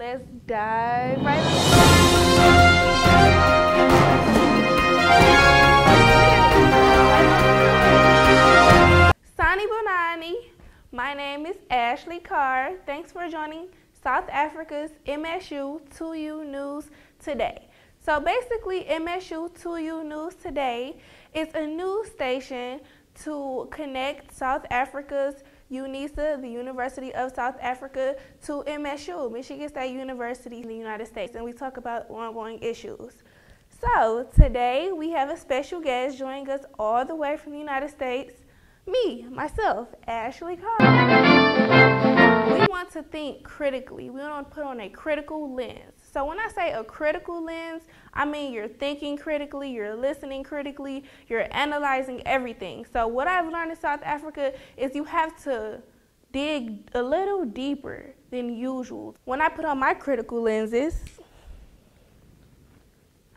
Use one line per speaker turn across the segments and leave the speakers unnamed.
Let's dive right in. Sani Bonani, my name is Ashley Carr. Thanks for joining South Africa's MSU 2U News Today. So basically, MSU 2U News Today is a news station to connect South Africa's UNISA, the University of South Africa, to MSU, Michigan State University in the United States, and we talk about ongoing issues. So today we have a special guest joining us all the way from the United States, myself, Ashley Carr. We want to think critically. We want to put on a critical lens. So when I say a critical lens, I mean you're thinking critically, you're listening critically, you're analyzing everything. So what I've learned in South Africa is you have to dig a little deeper than usual. When I put on my critical lenses,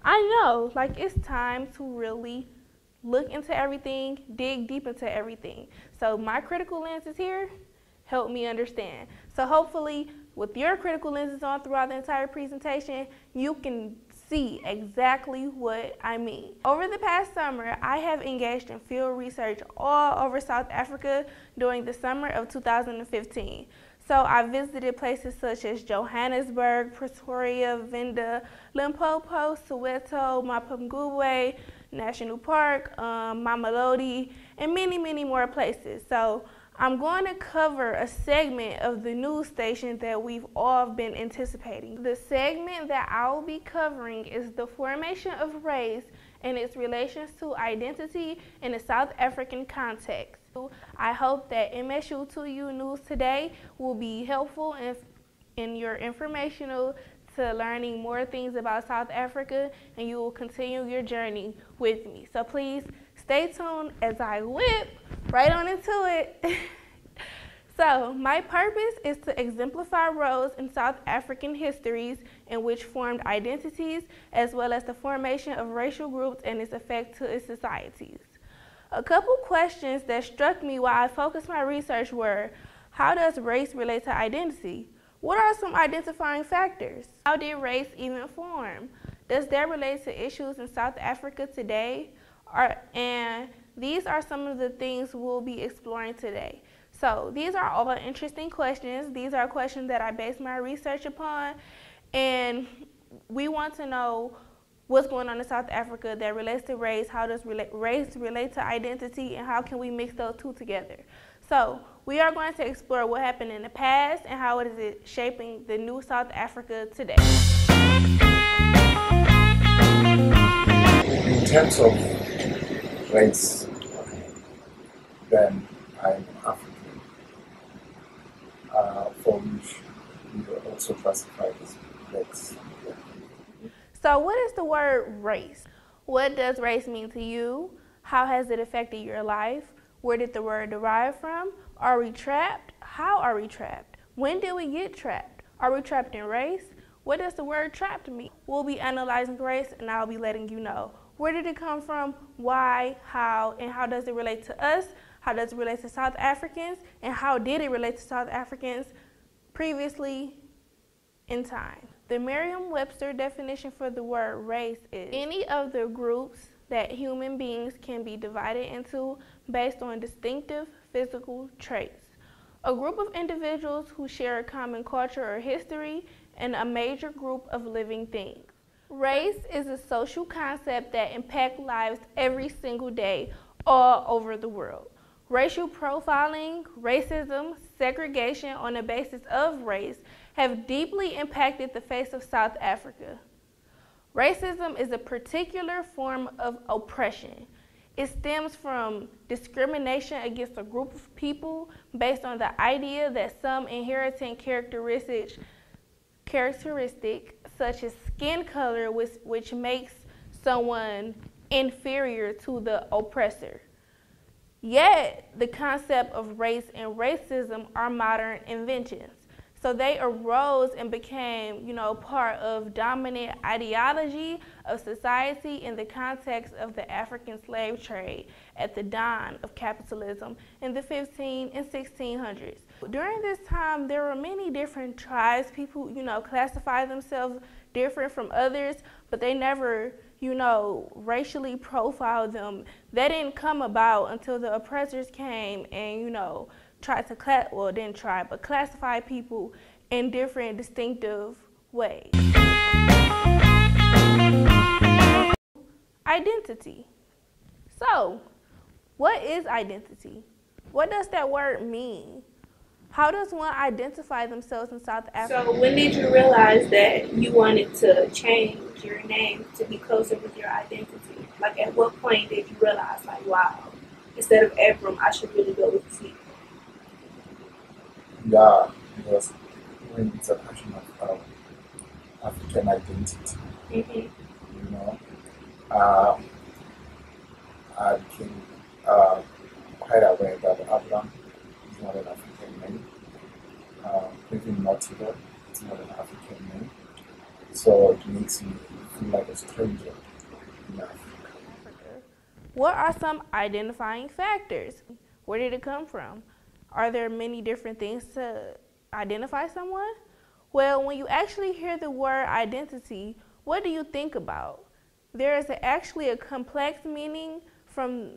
I know, like, it's time to really look into everything, dig deep into everything. So my critical lenses here help me understand. So hopefully, with your critical lenses on throughout the entire presentation, you can see exactly what I mean. Over the past summer, I have engaged in field research all over South Africa during the summer of 2015. So I visited places such as Johannesburg, Pretoria, Venda, Limpopo, Soweto, Mapungubwe National Park, Mamelodi, and many, many more places. So I'm going to cover a segment of the news station that we've all been anticipating. The segment that I'll be covering is the formation of race and its relations to identity in a South African context. I hope that MSU 2U News Today will be helpful in your informational to learning more things about South Africa, and you will continue your journey with me. So please stay tuned as I whip right on into it. So my purpose is to exemplify roles in South African histories in which formed identities, as well as the formation of racial groups and its effect to its societies. A couple questions that struck me while I focused my research were, how does race relate to identity? What are some identifying factors? How did race even form? Does that relate to issues in South Africa today? And these are some of the things we'll be exploring today. So these are all interesting questions. These are questions that I based my research upon, and we want to know what's going on in South Africa that relates to race, how does race relate to identity, and how can we mix those two together. So we are going to explore what happened in the past and how it is shaping the new South Africa today.
In terms of race, then I'm African, for which we are also classified as blacks.
So what is the word race? What does race mean to you? How has it affected your life? Where did the word derive from? Are we trapped? How are we trapped? When did we get trapped? Are we trapped in race? What does the word trapped mean? We'll be analyzing race, and I'll be letting you know. Where did it come from? Why? How? And how does it relate to us? How does it relate to South Africans? And how did it relate to South Africans previously in time? The Merriam-Webster definition for the word race is any of the groups that human beings can be divided into based on distinctive physical traits. A group of individuals who share a common culture or history, and a major group of living things. Race is a social concept that impacts lives every single day all over the world. Racial profiling, racism, segregation on the basis of race have deeply impacted the face of South Africa. Racism is a particular form of oppression. It stems from discrimination against a group of people based on the idea that some inherited characteristic such as skin color which makes someone inferior to the oppressor. Yet, the concept of race and racism are modern inventions. So they arose and became, part of dominant ideology of society in the context of the African slave trade at the dawn of capitalism in the 1500s and 1600s. During this time, there were many different tribes. People, classify themselves different from others, but they never, racially profiled them. That didn't come about until the oppressors came and, tried to classify people in different distinctive ways. Identity. So, what is identity? What does that word mean? How does one identify themselves in South Africa?
So when did you realize that you wanted to change your name to be closer with your identity? Like, at what point did you realize, like, wow, instead of Abram, I should really go with T?
Yeah, because when it's a question of African identity, you know, I became quite aware that Abraham is not an African name. Even Mortimer is not an African name. So it makes me feel like a stranger in Africa.
What are some identifying factors? Where did it come from? Are there many different things to identify someone? Well, when you actually hear the word identity, what do you think about? There is actually a complex meaning from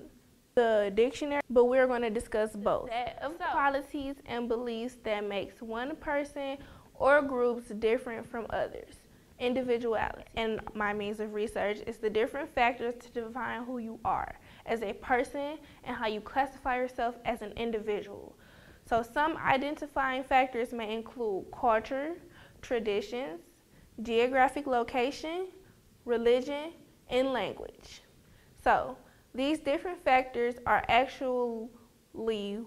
the dictionary, but we're going to discuss both. Of qualities and beliefs that makes one person or groups different from others. Individuality. And my means of research is the different factors to define who you are as a person and how you classify yourself as an individual. So some identifying factors may include culture, traditions, geographic location, religion, and language. So these different factors are actually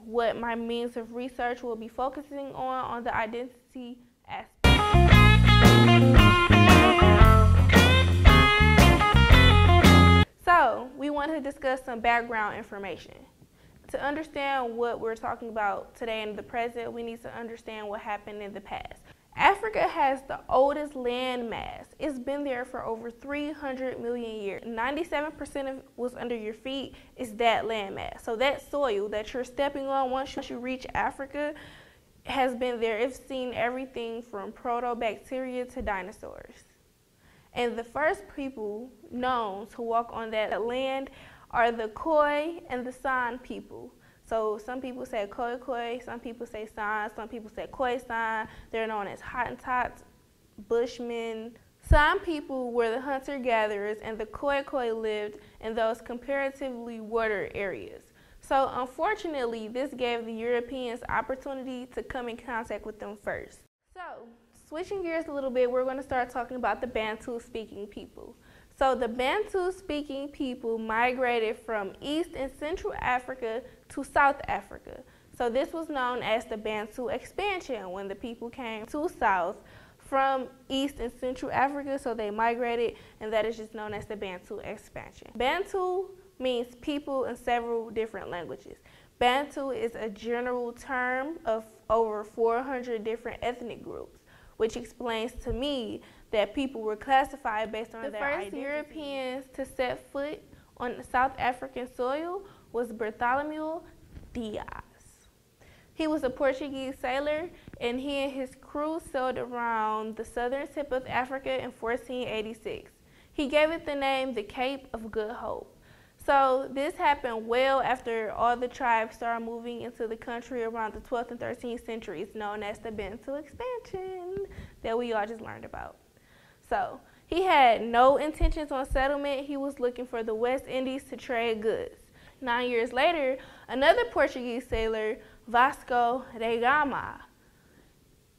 what my means of research will be focusing on the identity aspect. So we want to discuss some background information. To understand what we're talking about today in the present, we need to understand what happened in the past. Africa has the oldest land mass. It's been there for over 300 million years. 97% of what's under your feet is that land mass. So that soil that you're stepping on once you reach Africa has been there. It's seen everything from proto-bacteria to dinosaurs. And the first people known to walk on that land are the Khoi and the San people. So some people say Khoi, some people say San, some people say Khoisan. They're known as Hottentots, Bushmen. San people were the hunter-gatherers, and the Khoi lived in those comparatively water areas. So unfortunately, this gave the Europeans opportunity to come in contact with them first. So switching gears a little bit, we're going to start talking about the Bantu-speaking people. So the Bantu-speaking people migrated from East and Central Africa to South Africa. So this was known as the Bantu expansion when the people came to South from East and Central Africa, so they migrated, and that is just known as the Bantu expansion. Bantu means people in several different languages. Bantu is a general term of over 400 different ethnic groups, which explains to me that people were classified based on their identity. The first Europeans to set foot on South African soil was Bartholomew Dias. He was a Portuguese sailor, and he and his crew sailed around the southern tip of Africa in 1486. He gave it the name the Cape of Good Hope. So this happened well after all the tribes started moving into the country around the 12th and 13th centuries, known as the Bantu expansion that we all just learned about. So he had no intentions on settlement. He was looking for the West Indies to trade goods. 9 years later, another Portuguese sailor, Vasco da Gama,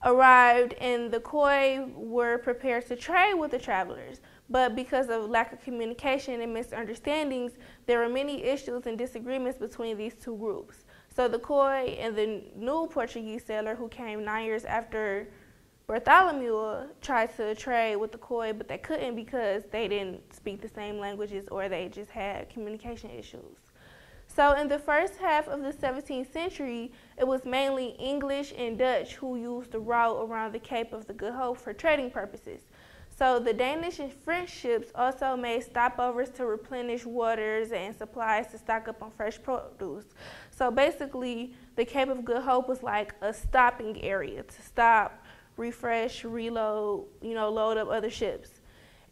arrived, and the Khoi were prepared to trade with the travelers. But because of lack of communication and misunderstandings, there were many issues and disagreements between these two groups. So the Khoi and the new Portuguese sailor who came 9 years after Bartholomew tried to trade with the Khoi, but they couldn't because they didn't speak the same languages or they just had communication issues. So in the first half of the 17th century, it was mainly English and Dutch who used the route around the Cape of the Good Hope for trading purposes. So the Danish and French ships also made stopovers to replenish waters and supplies to stock up on fresh produce. So basically, the Cape of Good Hope was like a stopping area to stop, refresh, reload, load up other ships.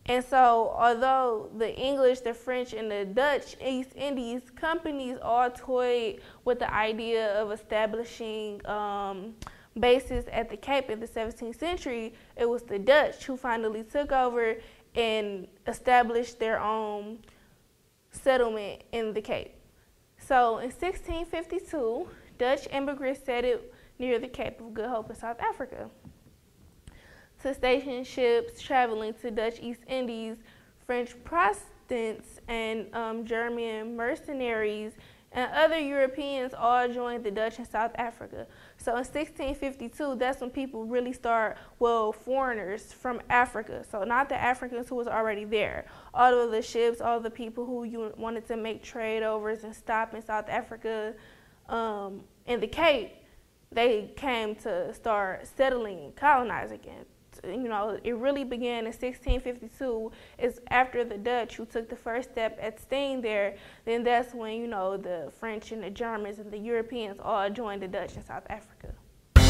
And so, although the English, the French, and the Dutch East Indies companies all toyed with the idea of establishing bases at the Cape in the 17th century, it was the Dutch who finally took over and established their own settlement in the Cape. So, in 1652, Dutch immigrants settled near the Cape of Good Hope in South Africa. To station ships traveling to Dutch East Indies, French Protestants and German mercenaries and other Europeans all joined the Dutch in South Africa. So in 1652, that's when people really start, foreigners from Africa. So not the Africans who was already there. All of the ships, all the people who wanted to make trade overs and stop in South Africa, in the Cape, they came to start settling and colonizing again. It really began in 1652. It's after the Dutch who took the first step at staying there. Then that's when, the French and the Germans and the Europeans all joined the Dutch in South Africa. So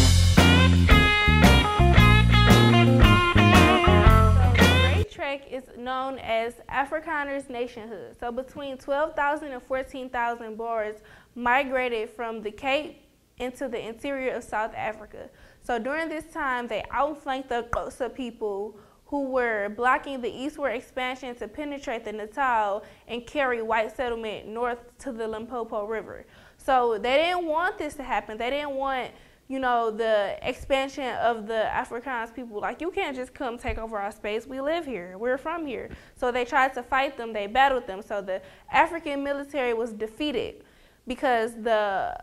the Great Trek is known as Afrikaners' nationhood. So between 12,000 and 14,000 Boers migrated from the Cape into the interior of South Africa. So during this time, they outflanked the Xhosa people who were blocking the eastward expansion to penetrate the Natal and carry white settlement north to the Limpopo River. So they didn't want this to happen. They didn't want, the expansion of the Afrikaans people. Like, you can't just come take over our space. We live here. We're from here. So they tried to fight them. They battled them. So the African military was defeated because the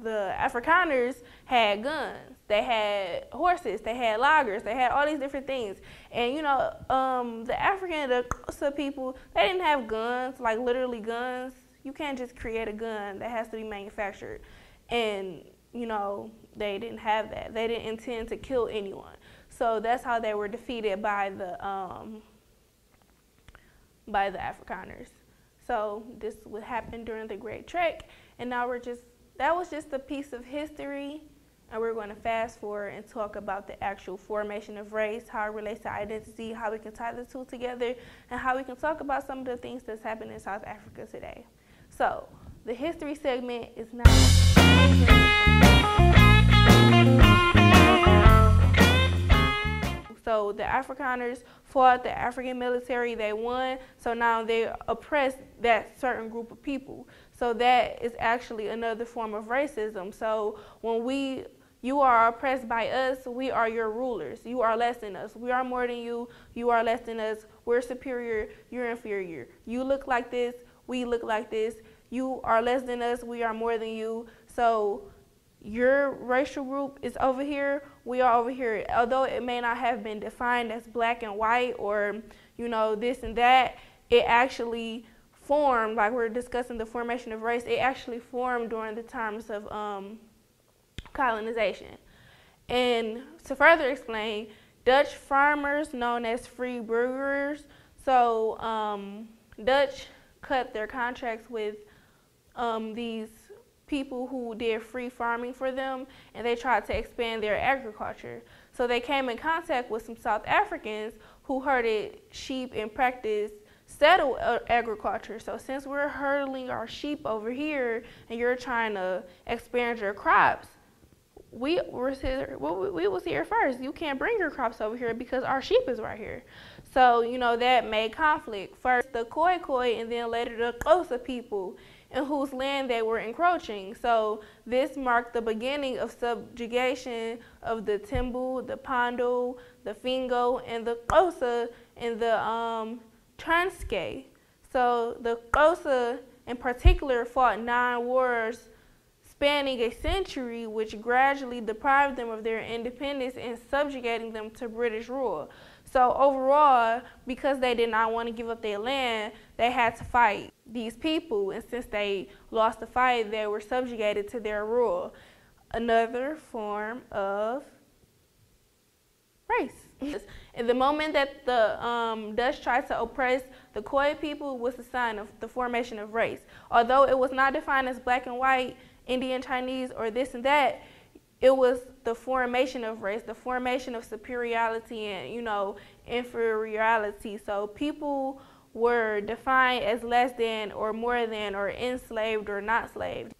Afrikaners had guns, they had horses, they had loggers, they had all these different things. And the African, the Xhosa people, they didn't have guns, like literally guns. You can't just create a gun, that has to be manufactured. And they didn't have that. They didn't intend to kill anyone. So that's how they were defeated by the Afrikaners. So this would happen during the Great Trek, and now that was just a piece of history, and we're going to fast forward and talk about the actual formation of race, how it relates to identity, how we can tie the two together, and how we can talk about some of the things that's happening in South Africa today. So the history segment is now over. So the Afrikaners fought the African military, they won, so now they oppressed that certain group of people. So that is actually another form of racism. So when you are oppressed by us, we are your rulers. You are less than us. We are more than you. You are less than us. We're superior. You're inferior. You look like this. We look like this. You are less than us. We are more than you. So your racial group is over here. We are over here. Although it may not have been defined as black and white or, this and that, it actually formed, like we're discussing the formation of race, it actually formed during the times of colonization. And to further explain, Dutch farmers, known as free burgers, so Dutch cut their contracts with these people who did free farming for them, and they tried to expand their agriculture. So they came in contact with some South Africans who herded sheep and practiced settled agriculture. So since we're herding our sheep over here and you're trying to expand your crops, we was here first. You can't bring your crops over here because our sheep is right here. So, that made conflict. First the Khoi and then later the Xhosa people in whose land they were encroaching. So this marked the beginning of subjugation of the Tembu, the Pandu, the Fingo, and the Xhosa in the Transkei. So the Xhosa in particular fought 9 wars spanning a century, which gradually deprived them of their independence and subjugating them to British rule. So overall, because they did not want to give up their land, they had to fight these people, and since they lost the fight, they were subjugated to their rule. Another form of race. And the moment that the Dutch tried to oppress the Khoi people was the sign of the formation of race. Although it was not defined as black and white, Indian, Chinese, or this and that, it was the formation of race, the formation of superiority and, inferiority. So people were defined as less than or more than or enslaved or not slaved.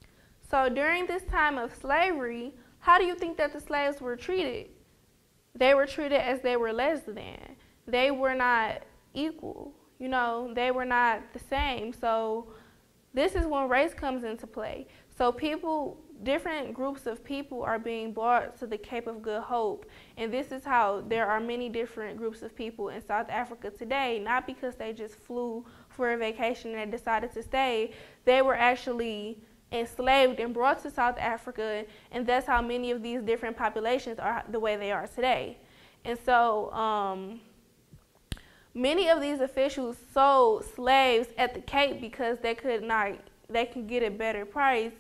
So during this time of slavery, how do you think that the slaves were treated? They were treated as they were less than. They were not equal. They were not the same. So this is when race comes into play. So different groups of people are being brought to the Cape of Good Hope. And this is how there are many different groups of people in South Africa today, not because they just flew for a vacation and decided to stay. They were actually enslaved and brought to South Africa, and that's how many of these different populations are the way they are today. And so many of these officials sold slaves at the Cape because they could get a better price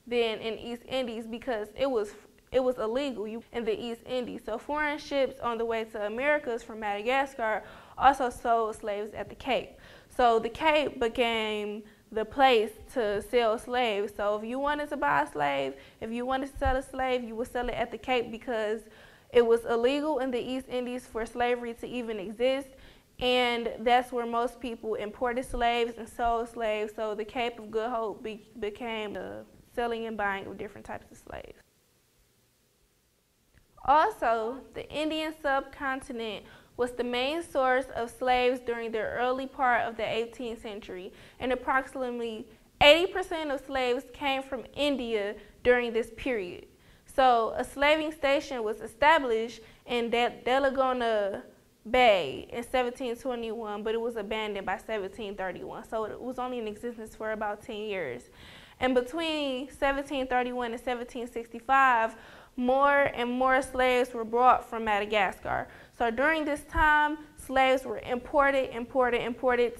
than in East Indies, because it was illegal in the East Indies. So foreign ships on the way to Americas from Madagascar also sold slaves at the Cape. So the Cape became the place to sell slaves. So if you wanted to buy a slave, if you wanted to sell a slave, you would sell it at the Cape, because it was illegal in the East Indies for slavery to even exist. And that's where most people imported slaves and sold slaves. So the Cape of Good Hope became the selling and buying of different types of slaves. Also, the Indian subcontinent was the main source of slaves during the early part of the 18th century, and approximately 80% of slaves came from India during this period. So a slaving station was established in Delagona Bay in 1721, but it was abandoned by 1731. So it was only in existence for about 10 years. And between 1731 and 1765, more and more slaves were brought from Madagascar. So during this time, slaves were imported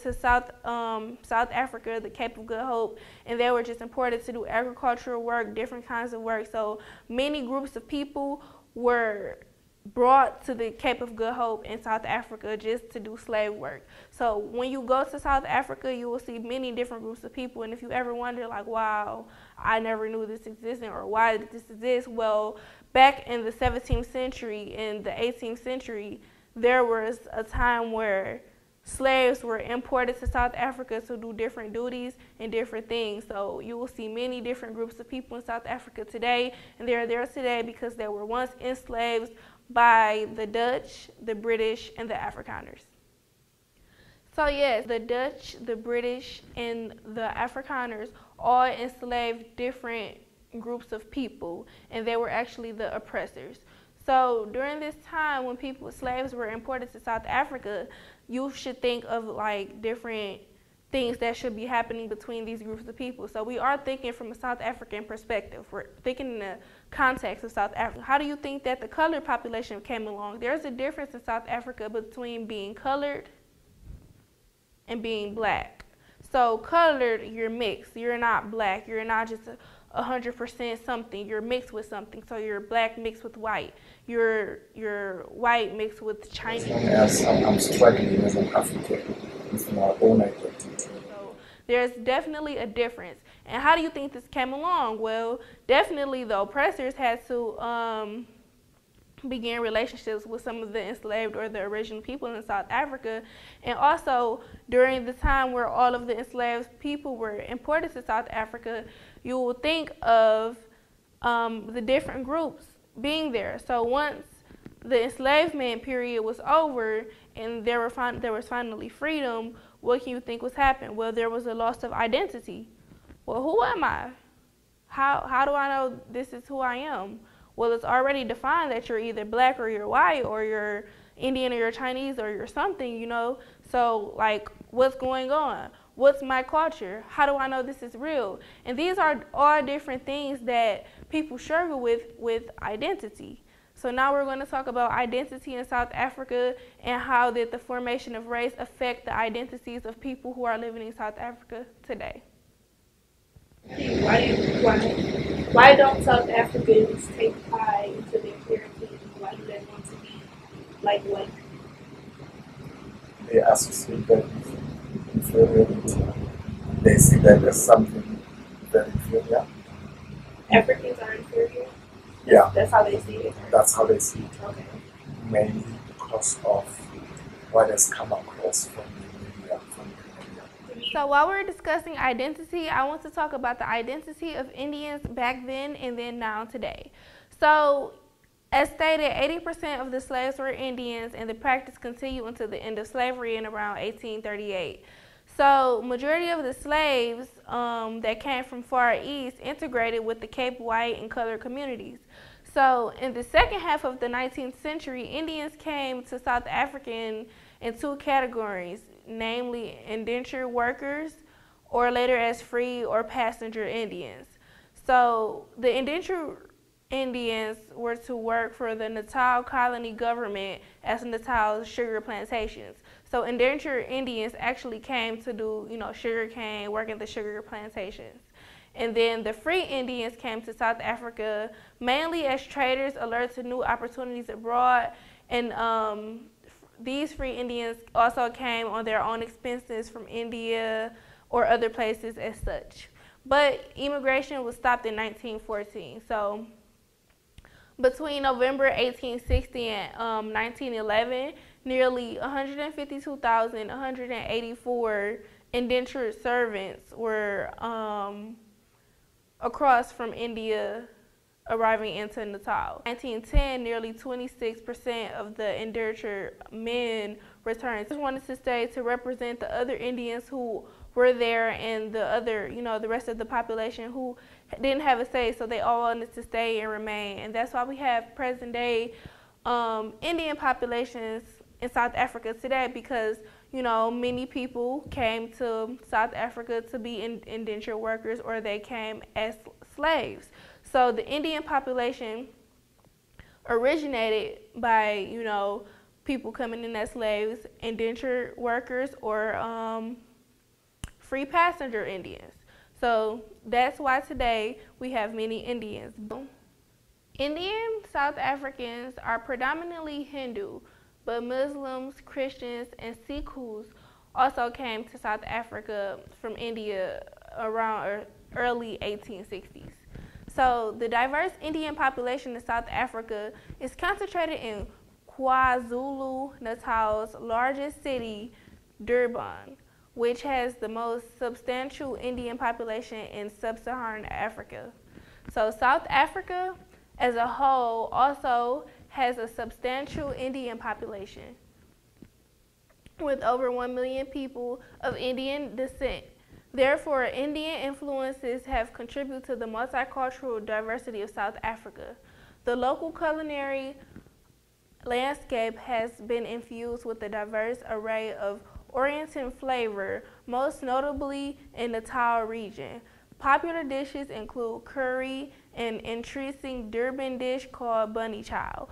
to South Africa, the Cape of Good Hope, and they were just imported to do agricultural work, different kinds of work. So many groups of people were brought to the Cape of Good Hope in South Africa just to do slave work. So when you go to South Africa, you will see many different groups of people. And if you ever wonder, like, wow, I never knew this existed, or why did this exist? Well, back in the 17th century and the 18th century, there was a time where slaves were imported to South Africa to do different duties and different things. So you will see many different groups of people in South Africa today, and they are there today because they were once enslaved by the Dutch, the British, and the Afrikaners. So yes, the Dutch, the British, and the Afrikaners all enslaved different groups of people, and they were actually the oppressors. So during this time when slaves were imported to South Africa, you should think of like different things that should be happening between these groups of people. So we are thinking from a South African perspective. We're thinking in the context of South Africa. How do you think that the colored population came along? There's a difference in South Africa between being colored and being black. So colored, you're mixed. You're not black. You're not just 100% something. You're mixed with something. So you're black mixed with white. You're white mixed with Chinese.
As I'm struggling as an African with my own identity.
So there's definitely a difference. And how do you think this came along? Well, definitely the oppressors had to begin relationships with some of the enslaved or the original people in South Africa. And also, during the time where all of the enslaved people were imported to South Africa, you will think of the different groups being there. So once the enslavement period was over and there was finally freedom, what can you think was happened? Well, there was a loss of identity. Well, who am I? How do I know this is who I am? Well, it's already defined that you're either black or you're white or you're Indian or you're Chinese or you're something, you know? So, like, what's going on? What's my culture? How do I know this is real? And these are all different things that people struggle with identity. So now we're going to talk about identity in South Africa and how did the formation of race affect the identities of people who are living in South Africa today.
Why don't South Africans take pride into their heritage? Why do they want to be Like what?
They associate that with inferiority. They see that there's something very inferior.
Africans are inferior?
Yeah,
That's how they see it?
that's how they see it.
Okay.
Mainly because of what has come across from the media.
So while we're discussing identity, I want to talk about the identity of Indians back then and then now today. So as stated, 80% of the slaves were Indians, and the practice continued until the end of slavery in around 1838. So majority of the slaves that came from Far East integrated with the Cape White and colored communities. So in the second half of the 19th century, Indians came to South Africa in two categories, namely indentured workers, or later as free or passenger Indians. So the indentured Indians were to work for the Natal colony government as Natal sugar plantations. So indentured Indians actually came to do, sugar cane, work at the sugar plantations. And then the free Indians came to South Africa mainly as traders alert to new opportunities abroad. And these free Indians also came on their own expenses from India or other places as such. But immigration was stopped in 1914. So between November 1860 and 1911, nearly 152,184 indentured servants were across from India arriving into Natal. In 1910, nearly 26% of the indentured men returned. I just wanted to stay to represent the other Indians who were there and the other, the rest of the population who didn't have a say, so they all wanted to stay and remain. And that's why we have present day Indian populations in South Africa today, because many people came to South Africa to be indentured workers, or they came as slaves. So the Indian population originated by people coming in as slaves, indentured workers, or free passenger Indians. So that's why today we have many Indians. Indian South Africans are predominantly Hindu, but Muslims, Christians, and Sikhs also came to South Africa from India around early 1860s. So the diverse Indian population in South Africa is concentrated in KwaZulu-Natal's largest city, Durban, which has the most substantial Indian population in sub-Saharan Africa. So South Africa as a whole also has a substantial Indian population with over 1 million people of Indian descent. Therefore, Indian influences have contributed to the multicultural diversity of South Africa. The local culinary landscape has been infused with a diverse array of Oriental flavor, most notably in the Natal region. Popular dishes include curry and an intriguing Durban dish called bunny chow,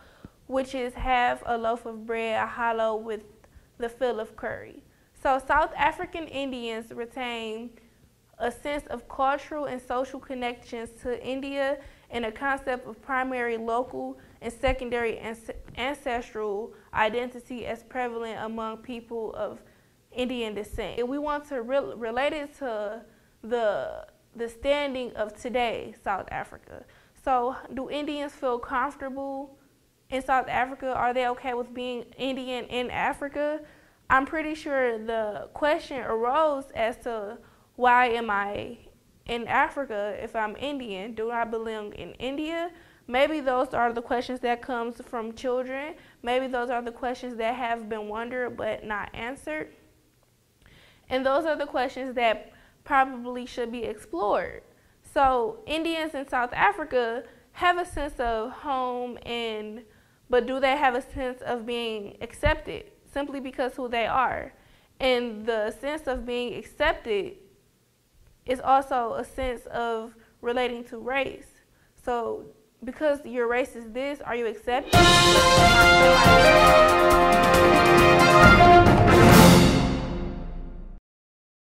which is half a loaf of bread hollow with the fill of curry. So South African Indians retain a sense of cultural and social connections to India and a concept of primary local and secondary ancestral identity as prevalent among people of Indian descent. And we want to relate it to the standing of today, South Africa. So do Indians feel comfortable in South Africa? Are they okay with being Indian in Africa? I'm pretty sure the question arose as to why am I in Africa if I'm Indian? Do I belong in India? Maybe those are the questions that comes from children. Maybe those are the questions that have been wondered but not answered. And those are the questions that probably should be explored. So Indians in South Africa have a sense of home, but do they have a sense of being accepted simply because who they are? And the sense of being accepted is also a sense of relating to race. So because your race is this, are you accepted?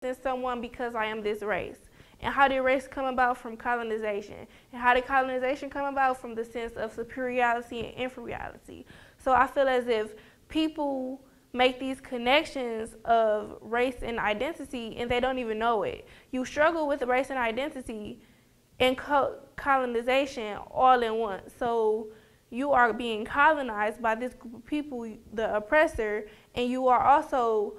Than someone because I am this race. And how did race come about? From colonization. And how did colonization come about? From the sense of superiority and inferiority. So I feel as if people make these connections of race and identity and they don't even know it. You struggle with race and identity and colonization all in one. So you are being colonized by this group of people, the oppressor, and you are also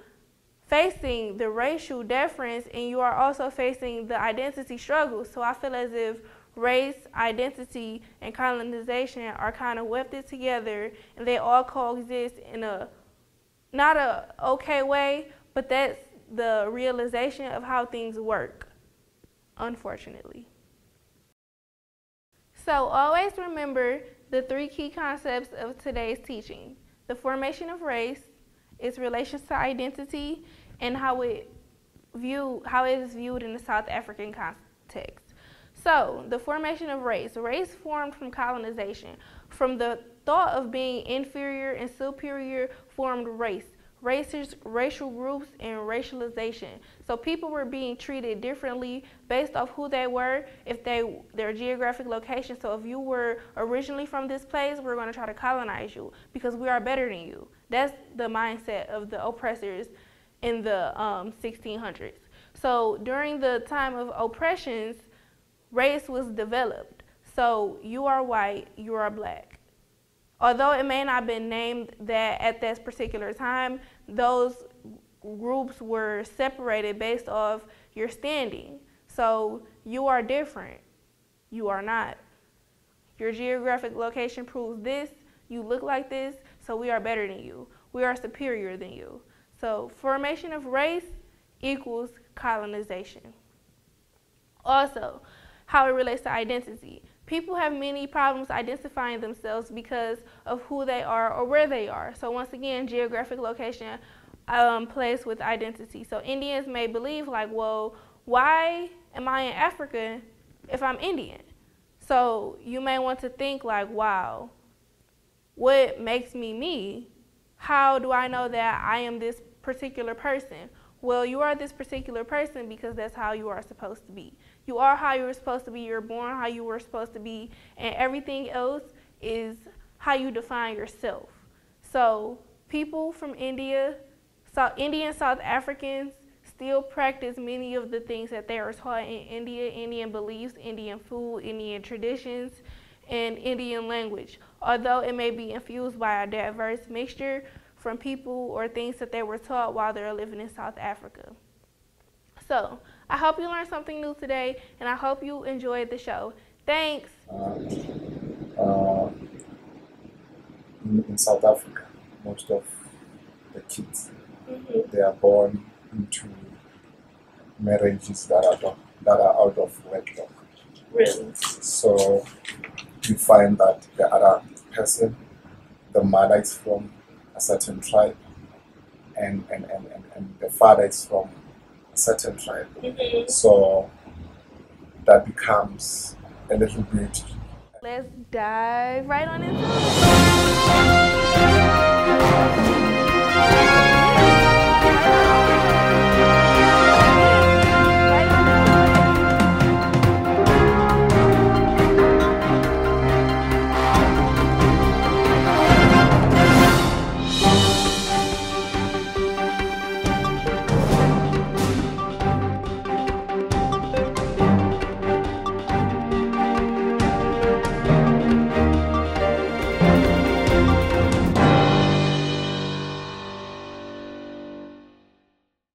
facing the racial difference, and you are also facing the identity struggle. So I feel as if race, identity, and colonization are kind of welded together, and they all coexist in a not a okay way, but that's the realization of how things work, unfortunately. So always remember the 3 key concepts of today's teaching: the formation of race, its relations to identity, and how it is viewed in the South African context. So, the formation of race. Race formed from colonization. From the thought of being inferior and superior formed race. Races, racial groups, and racialization. So people were being treated differently based off who they were, their geographic location. So if you were originally from this place, we're going to try to colonize you because we are better than you. That's the mindset of the oppressors in the 1600s. So during the time of oppressions, race was developed. So you are white, you are black. Although it may not have been named that at this particular time, those groups were separated based off your standing. So you are different, you are not. Your geographic location proves this, you look like this, so we are better than you. We are superior than you. So formation of race equals colonization. Also, how it relates to identity. People have many problems identifying themselves because of who they are or where they are. So once again, geographic location plays with identity. So Indians may believe like, well, why am I in Africa if I'm Indian? So you may want to think like, wow, what makes me me? How do I know that I am this particular person? Well, you are this particular person because that's how you are supposed to be. You are how you were supposed to be. You're born how you were supposed to be. And everything else is how you define yourself. So people from India, Indian South Africans still practice many of the things that they are taught in India, Indian beliefs, Indian food, Indian traditions, and Indian language. Although it may be infused by a diverse mixture from people or things that they were taught while they're living in South Africa. So, I hope you learned something new today, and I hope you enjoyed the show. Thanks.
In South Africa, most of the kids, they are born into marriages that are out of wedlock.
Really?
So you find that the other person, the mother is from a certain tribe, and the father is from a certain tribe. So that becomes a little bit.
Let's dive right on into it.